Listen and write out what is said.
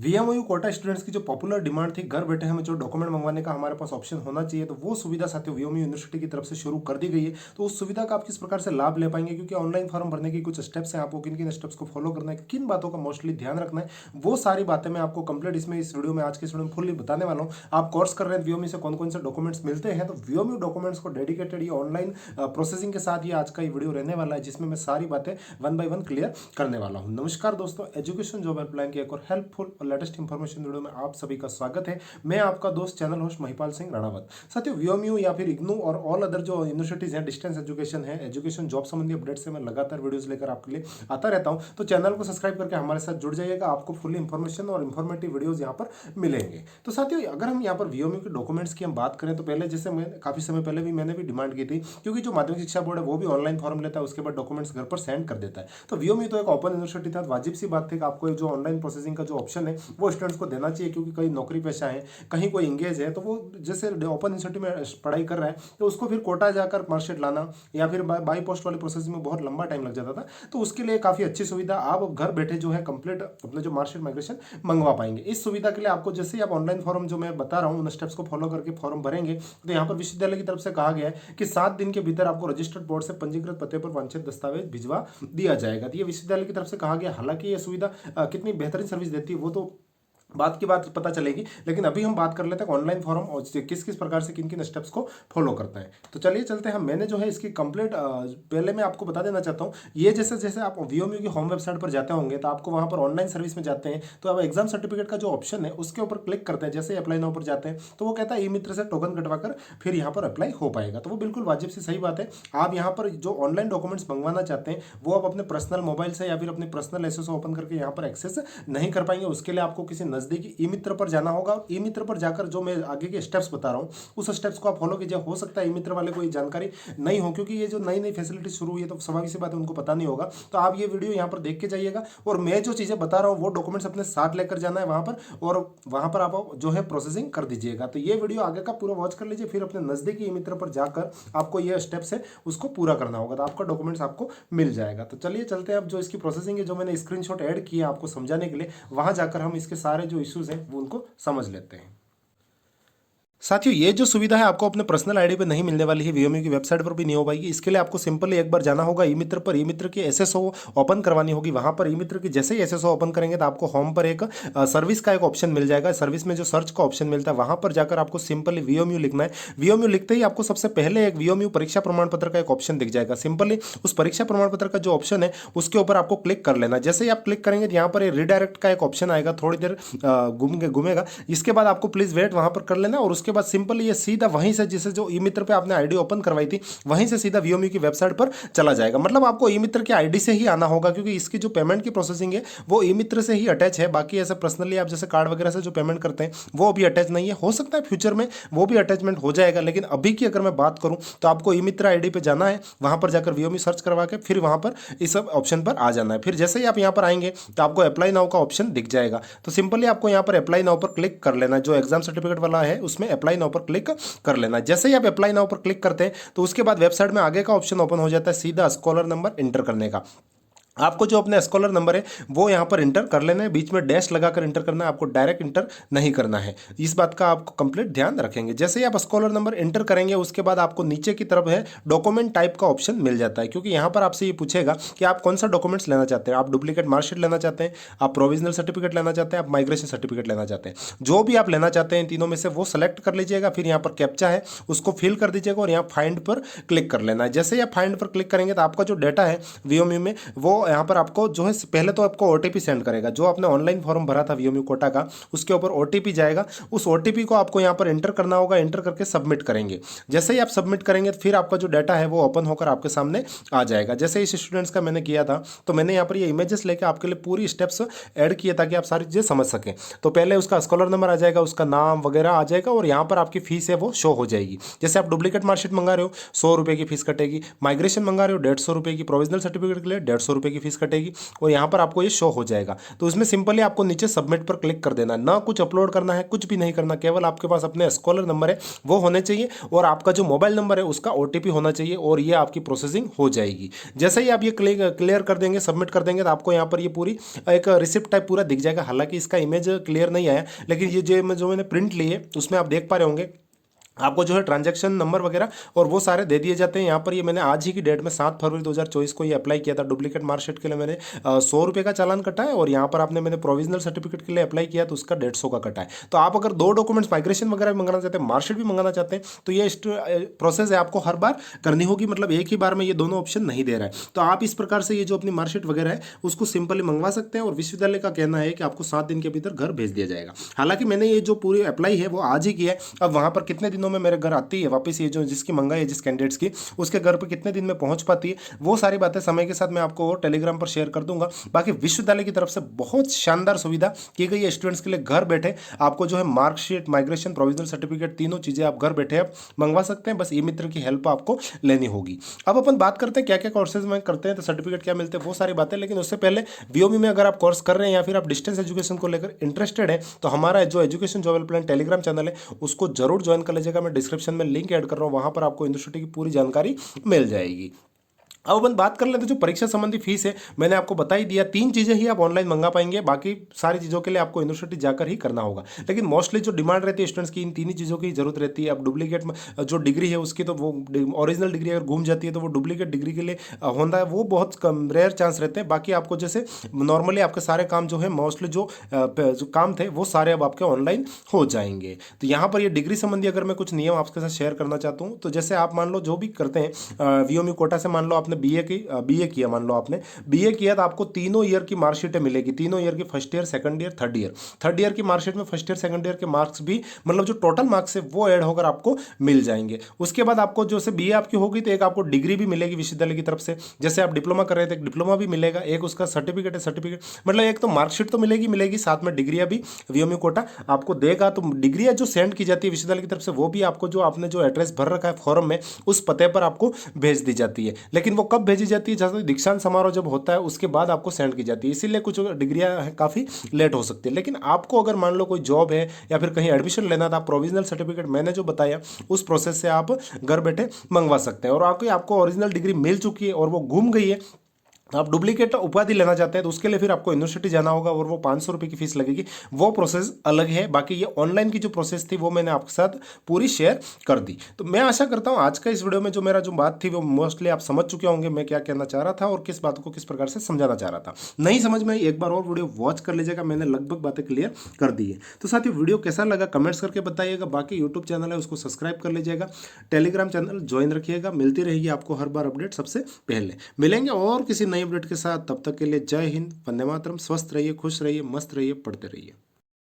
वीएमओयू Kota students की जो popular demand थी, घर बैठे हमें जो डॉक्यूमेंट मंगवाने का हमारे पास ऑप्शन होना चाहिए, तो वो सुविधा साथियों वीएमओयू यूनिवर्सिटी की तरफ से शुरू कर दी गई है। तो उस सुविधा का आप किस प्रकार से लाभ ले पाएंगे, क्योंकि ऑनलाइन फॉर्म भरने की कुछ स्टेप्स हैं, आपको किन किन स्टेप्स को फॉलो करना है, किन बातों का मोस्टली ध्यान रखना है, वो सारी बातें मैं आपको कंप्लीट इसमें इस वीडियो में आज के वीडियो में फुल्ली बताने वाला हूँ। आप कोर्स कर रहे हैं वीएमओयू से कौन कौन से डॉक्यूमेंट्स मिलते हैं, तो वीएमओयू डॉक्यूमेंट्स को डेडिकेटेड ये ऑनलाइन प्रोसेसिंग के साथ ये आज का ये वीडियो रहने वाला है, जिसमें मैं सारी बातें वन बाय वन क्लियर करने वाला हूँ। नमस्कार दोस्तों, एजुकेशन जॉब हेल्पलाइन की एक और हेल्पफुल और लेटेस्ट इंफॉर्मेशन वीडियो में आप सभी का स्वागत है। मैं आपका दोस्त चैनल होस्ट महिपाल सिंह राणावत। साथियों, वीएमयू या फिर इग्नू और ऑल अदर जो यूनिवर्सिटीज हैं, डिस्टेंस एजुकेशन है, एजुकेशन जॉब संबंधी अपडेट से मैं लगातार वीडियोस लेकर आपके लिए आता रहता हूं। तो चैनल को सब्सक्राइब करके हमारे साथ जुड़ जाइएगा, आपको फुल इंफॉर्मेशन और इंफॉर्मेटिव वीडियोस यहाँ पर मिलेंगे। तो साथियों, अगर हम यहाँ पर वीएमयू के डॉक्यूमेंट्स की हम बात करें, तो पहले जैसे मैं काफी समय पहले भी मैंने भी डिमांड की थी, क्योंकि जो माध्यमिक शिक्षा बोर्ड है वो भी ऑनलाइन फॉर्म लेता है, उसके बाद डॉक्यूमेंट्स घर पर सेंड कर देता है। तो वीएमयू तो एक ओपन यूनिवर्सिटी था, वाजिब सी बात थी कि आपको जो ऑनलाइन प्रोसेसिंग का जो ऑप्शन है वो स्टूडेंट्स को देना चाहिए, क्योंकि कई नौकरी पेशा है, कहीं कोई इंगेज है, तो वो जैसे ओपन यूनिवर्सिटी में पढ़ाई कर रहा है, तो उसको फिर कोटा जाकर मार्कशीट लाना या फिर बाई पोस्ट वाली प्रोसेस में बहुत लंबा टाइम लग जाता था। तो उसके लिए काफ़ी अच्छी सुविधा, आप घर बैठे जो है कंप्लीट अपने जो मार्कशीट माइग्रेशन मंगवा पाएंगे। इस सुविधा के लिए आपको जैसे ही आप ऑनलाइन फॉर्म जो मैं बता रहा हूँ उन स्टेप्स को फॉलो करके फॉर्म भरेंगे, तो यहाँ पर विश्वविद्यालय की तरफ से कहा गया है कि 7 दिन के भीतर आपको रजिस्टर्ड बोर्ड से पंजीकृत पते पर वांछित दस्तावेज भिजवा दिया जाएगा। तो ये विश्वविद्यालय की तरफ से कहा गया। हालांकि ये सुविधा कितनी बेहतरीन सर्विस देती है वो तो बात की बात पता चलेगी, लेकिन अभी हम बात कर लेते हैं ऑनलाइन फॉर्म और किस किस प्रकार से किन किन स्टेप्स को फॉलो करते हैं। तो चलिए चलते हैं। मैंने जो है इसकी कंप्लीट पहले मैं आपको बता देना चाहता हूँ, ये जैसे जैसे आप वीएमयू की होम वेबसाइट पर जाते होंगे, तो आपको वहाँ पर ऑनलाइन सर्विस में जाते हैं, तो आप एग्जाम सर्टिफिकेट का जो ऑप्शन है उसके ऊपर क्लिक करते हैं। जैसे अप्लाई नाउ पर जाते हैं, तो वो कहता है ई मित्र से टोकन कटवाकर फिर यहाँ पर अप्लाई हो पाएगा। तो वो बिल्कुल वाजिब सी सही बात है। आप यहाँ पर जो ऑनलाइन डॉक्यूमेंट्स मंगवाना चाहते हैं वो आप अपने पर्सनल मोबाइल से या फिर अपने पर्सनल एसएसओ ओपन करके यहाँ पर एक्सेस नहीं कर पाएंगे। उसके लिए आपको किसी नजदीकी ई मित्र पर जाना होगा, और ई मित्र पर जाकर जो मैं आगे के स्टेप्स बता रहा हूं उस स्टेप्स को आप फॉलो कीजिए। हो सकता है ई मित्र वाले को ये जानकारी नहीं हो, क्योंकि ये जो नई नई फैसिलिटी शुरू हुई है, तो स्वाभाविक सी बात है उनको पता नहीं होगा। तो आप ये वीडियो यहाँ पर देख के जाइएगा, और मैं जो चीजें बता रहा हूँ वो डॉक्यूमेंट्स अपने साथ लेकर जाना है वहां पर, और वहां पर आप जो है प्रोसेसिंग कर दीजिएगा। तो ये वीडियो आगे का पूरा वॉच कर लीजिए, फिर अपने नजदीकी ई मित्र पर जाकर आपको ये स्टेप्स है उसको पूरा करना होगा, तो आपका डॉक्यूमेंट्स आपको मिल जाएगा। तो चलिए चलते हैं। अब जो इसकी प्रोसेसिंग है, जो मैंने स्क्रीनशॉट ऐड किया आपको समझाने के लिए, वहां जाकर हम इसके सारे जो इश्यूज हैं वो उनको समझ लेते हैं। साथियों, ये जो सुविधा है आपको अपने पर्सनल आईडी पे नहीं मिलने वाली है, वीएमयू की वेबसाइट पर भी नहीं हो पाएगी। इसके लिए आपको सिंपली एक बार जाना होगा ई मित्र पर, ई मित्र की एसएसओ ओपन करवानी होगी। वहां पर ई मित्र की जैसे ही एसएसओ ओपन करेंगे, तो आपको होम पर एक सर्विस का एक ऑप्शन मिल जाएगा। सर्विस में जो सर्च का ऑप्शन मिलता है, वहां पर जाकर आपको सिंपली वीएमयू लिखना है। वीएमयू लिखते ही आपको सबसे पहले एक वीएमयू परीक्षा प्रमाण पत्र का एक ऑप्शन दिख जाएगा। सिंपली उस परीक्षा प्रमाण पत्र का जो ऑप्शन है उसके ऊपर आपको क्लिक कर लेना। जैसे ही आप क्लिक करेंगे, यहाँ पर रिडायरेक्ट का एक ऑप्शन आएगा, थोड़ी देर घूमेगा। इसके बाद आपको प्लीज वेट वहां पर कर लेना, और उसके बाद सिंपली ये सीधा वहीं से जिसे जो ई मित्र पे आपने आईडी ओपन करवाई थी वहीं से सीधा वीएमयू की वेबसाइट पर चला जाएगा। मतलब आपको ई मित्र की आईडी से ही आना होगा, क्योंकि इसकी जो पेमेंट की प्रोसेसिंग है वो ई मित्र से ही अटैच है। बाकी ऐसे पर्सनली आप जैसे कार्ड वगैरह से जो पेमेंट करते हैं वो अभी अटैच नहीं है। हो सकता है फ्यूचर में वो भी अटैचमेंट हो जाएगा, लेकिन अभी की अगर मैं बात करूं तो आपको ई मित्र आईडी पे जाना है, वहां पर जाकर वीएमयू सर्च करवा के फिर वहां पर इस सब ऑप्शन पर आ जाना है। फिर जैसे ही आप यहाँ पर आएंगे तो आपको अप्लाई नाउ का ऑप्शन दिख जाएगा। तो सिंपली आपको यहाँ पर अप्लाई नाउ पर क्लिक कर लेना, जो एग्जाम सर्टिफिकेट वाला है उसमें अप्लाई नाउ पर क्लिक कर लेना। जैसे ही आप अप्लाई नाउ पर क्लिक करते हैं, तो उसके बाद वेबसाइट में आगे का ऑप्शन ओपन हो जाता है, सीधा स्कॉलर नंबर इंटर करने का। आपको जो अपने स्कॉलर नंबर है वो यहाँ पर इंटर कर लेना है, बीच में डैश लगाकर इंटर करना है, आपको डायरेक्ट इंटर नहीं करना है। इस बात का आपको कंप्लीट ध्यान रखेंगे। जैसे ही आप स्कॉलर नंबर इंटर करेंगे, उसके बाद आपको नीचे की तरफ है डॉक्यूमेंट टाइप का ऑप्शन मिल जाता है, क्योंकि यहाँ पर आपसे ये पूछेगा कि आप कौन सा डॉक्यूमेंट्स लेना चाहते हैं। आप डुप्लीकेट मार्कशीट लेना चाहते हैं, आप प्रोविजनल सर्टिफिकेट लेना चाहते हैं, आप माइग्रेशन सर्टिफिकेट लेना चाहते हैं। जो भी आप लेना चाहते हैं इन तीनों में से वो सेलेक्ट कर लीजिएगा। फिर यहाँ पर कैप्चा है उसको फिल कर दीजिएगा, और यहाँ फाइंड पर क्लिक कर लेना है। जैसे ही आप फाइंड पर क्लिक करेंगे, तो आपका जो डाटा है वीएमयू में वो यहाँ पर आपको जो है पहले तो आपको ओटीपी सेंड करेगा। जो आपने ऑनलाइन फॉर्म भरा था वीएमयू कोटा का, उसके ऊपर ओटीपी जाएगा। उस ओटीपी को आपको यहाँ पर एंटर करना होगा, एंटर करके सबमिट करेंगे। जैसे ही आप सबमिट करेंगे, तो फिर आपका जो डाटा है वो ओपन होकर आपके सामने आ जाएगा। जैसे इस स्टूडेंट्स का मैंने किया था, तो मैंने यहाँ पर ये इमेजेस लेके आपके लिए पूरी स्टेप्स ऐड किए ताकि आप सारी चीज़ें समझ सकें। तो पहले उसका स्कॉलर नंबर आ जाएगा, उसका नाम वगैरह आ जाएगा, और यहाँ पर आपकी फीस है वो शो हो जाएगी। जैसे आप डुप्लीकेट मार्कशीट मंगा रहे हो 100 रुपये की फीस कटेगी, माइग्रेशन मंगा रहे हो 150 रुपये की, प्रोविजनल सर्टिफिकेट के लिए 150 रुपये की की फीस कटेगी और यहाँ पर आपको ये शो हो जाएगा। तो इसमें सिंपली आपको नीचे सबमिट पर क्लिक कर देना है, ना कुछ अपलोड करना है, कुछ भी नहीं करना, केवल आपके पास अपने स्कॉलर नंबर है वो होने चाहिए और आपका जो मोबाइल नंबर है उसका OTP होना चाहिए और ये आपकी प्रोसेसिंग हो जाएगी। जैसे ही आप ये क्लियर कर देंगे, सबमिट कर देंगे, तो आपको यहाँ पर ये पूरी एक रिसिप्ट टाइप पूरा दिख जाएगा। हालांकि इसका इमेज क्लियर नहीं आया, लेकिन ये जो मैंने प्रिंट ली है उसमें आप देख पा रहे होंगे आपको जो है ट्रांजैक्शन नंबर वगैरह और वो सारे दे दिए जाते हैं। यहाँ पर ये मैंने आज ही की डेट में 7 फरवरी 2024 को ये अप्लाई किया था। डुप्लीकेट मार्कशीट के लिए मैंने 100 रुपये का चालान कटा है और यहाँ पर आपने मैंने प्रोविजनल सर्टिफिकेट के लिए अप्लाई किया तो उसका 150 का कटा है। तो आप अगर 2 डॉक्यूमेंट्स माइग्रेशन वगैरह भी मंगाना चाहते हैं, मार्कशीट भी मंगाना चाहते हैं, तो ये प्रोसेस है आपको हर बार करनी होगी। मतलब एक ही बार में ये दोनों ऑप्शन नहीं दे रहा है। तो आप इस प्रकार से ये जो अपनी मार्कशीट वगैरह है उसको सिंपली मंगवा सकते हैं और विश्वविद्यालय का कहना है कि आपको 7 दिन के भीतर घर भेज दिया जाएगा। हालांकि मैंने ये जो पूरी अप्लाई है वो आज ही किया है। अब वहाँ पर कितने दिनों में मेरे घर आती है वापस, ये जो जिसकी मंगाई है जिस कैंडिडेट्स की, उसके घर पर कितने दिन में पहुंच पाती है, वो सारी बातें समय के साथ मैं आपको टेलीग्राम पर शेयर कर दूंगा। बाकी विश्वविद्यालय की तरफ से बहुत शानदार सुविधा की गई है स्टूडेंट्स के लिए। घर बैठे आपको जो है मार्कशीट, माइग्रेशन, प्रोविजनल सर्टिफिकेट, तीनों चीजें आप घर बैठे आप मंगवा सकते हैं। बस ई मित्र की हेल्प आपको लेनी होगी। अब अपन बात करते हैं क्या क्या कोर्सेज में करते हैं, तो सर्टिफिकेट क्या मिलते हैं, वो सारी बातें। लेकिन उससे पहले VOMI में अगर आप कोर्स कर रहे हैं या फिर आप डिस्टेंस एजुकेशन को लेकर इंटरेस्टेड है तो हमारा जो education job helpline Telegram channel है उसको जरूर ज्वाइन कर लीजिएगा। मैं डिस्क्रिप्शन में लिंक ऐड कर रहा हूँ, वहां पर आपको यूनिवर्सिटी की पूरी जानकारी मिल जाएगी। अब अपन बात कर लेते हैं जो परीक्षा संबंधी फीस है। मैंने आपको बता ही दिया, 3 चीजें ही आप ऑनलाइन मंगा पाएंगे, बाकी सारी चीजों के लिए आपको यूनिवर्सिटी जाकर ही करना होगा। लेकिन मोस्टली जो डिमांड रहती है स्टूडेंट्स की, इन 3 ही चीजों की जरूरत रहती है। अब डुप्लीकेट जो डिग्री है उसकी तो वो ओरिजिनल डिग्री अगर घूम जाती है तो वो डुप्लीकेट डिग्री के लिए होता है, वो बहुत कम रेयर चांस रहते हैं। बाकी आपको जैसे नॉर्मली आपके सारे काम जो है मोस्टली जो काम थे वो सारे अब आपके ऑनलाइन हो जाएंगे। तो यहाँ पर ये डिग्री संबंधी अगर मैं कुछ नियम आपके साथ शेयर करना चाहता हूँ, तो जैसे आप मान लो जो भी करते हैं VOMI कोटा से, मान लो आपने बीए किया, मान लो आपने बीए किया तो आपको तीनों ईयर की मार्कशीटें मिलेगी। तीनों ईयर की, first year, second year, third year की मार्कशीट में फर्स्ट ईयर सेकंड ईयर के मार्क्स भी, मतलब जो टोटल मार्क्स है वो ऐड होकर आपको मिल जाएंगे। उसके बाद आपको जैसे बीए आपकी होगी तो एक आपको डिग्री भी मिलेगी विश्वविद्यालय की तरफ से। जैसे आप डिप्लोमा कर रहे थे, एक डिप्लोमा भी मिलेगा, एक उसका सर्टिफिकेट है, सर्टिफिकेट मतलब एक तो मार्कशीट तो मिलेगी, साथ में डिग्रियां भी VOMI कोटा आपको देगा। तो डिग्रियां जो सेंड की जाती है विश्वविद्यालय की तरफ से वो भी आपको जो आपने जो एड्रेस भर रखा है फॉर्म में उस पते पर आपको भेज दी जाती है। लेकिन वो कब भेजी जाती है, जैसे दीक्षांत समारोह जब होता है उसके बाद आपको सेंड की जाती है, इसीलिए कुछ डिग्रियां काफ़ी लेट हो सकती है। लेकिन आपको अगर मान लो कोई जॉब है या फिर कहीं एडमिशन लेना था, प्रोविजनल सर्टिफिकेट मैंने जो बताया उस प्रोसेस से आप घर बैठे मंगवा सकते हैं। और आपको ओरिजिनल डिग्री मिल चुकी है और वो घूम गई है, आप डुप्लीकेट उपाधि लेना चाहते हैं तो उसके लिए फिर आपको यूनिवर्सिटी जाना होगा और वो 500 रुपये की फीस लगेगी, वो प्रोसेस अलग है। बाकी ये ऑनलाइन की जो प्रोसेस थी वो मैंने आपके साथ पूरी शेयर कर दी। तो मैं आशा करता हूँ आज का इस वीडियो में जो मेरा जो बात थी वो मोस्टली आप समझ चुके होंगे मैं क्या कहना चाह रहा था और किस बात को किस प्रकार से समझाना चाह रहा था। नहीं समझ में एक बार और वीडियो वॉच कर लीजिएगा, मैंने लगभग बातें क्लियर कर दी है। तो साथ ही वीडियो कैसा लगा कमेंट्स करके बताइएगा। बाकी यूट्यूब चैनल है उसको सब्सक्राइब कर लीजिएगा, टेलीग्राम चैनल ज्वाइन रखिएगा, मिलती रहेगी आपको हर बार अपडेट सबसे पहले। मिलेंगे और किसी नई अपडेट के साथ, तब तक के लिए जय हिंद, वंदे मातरम। स्वस्थ रहिए, खुश रहिए, मस्त रहिए, पढ़ते रहिए।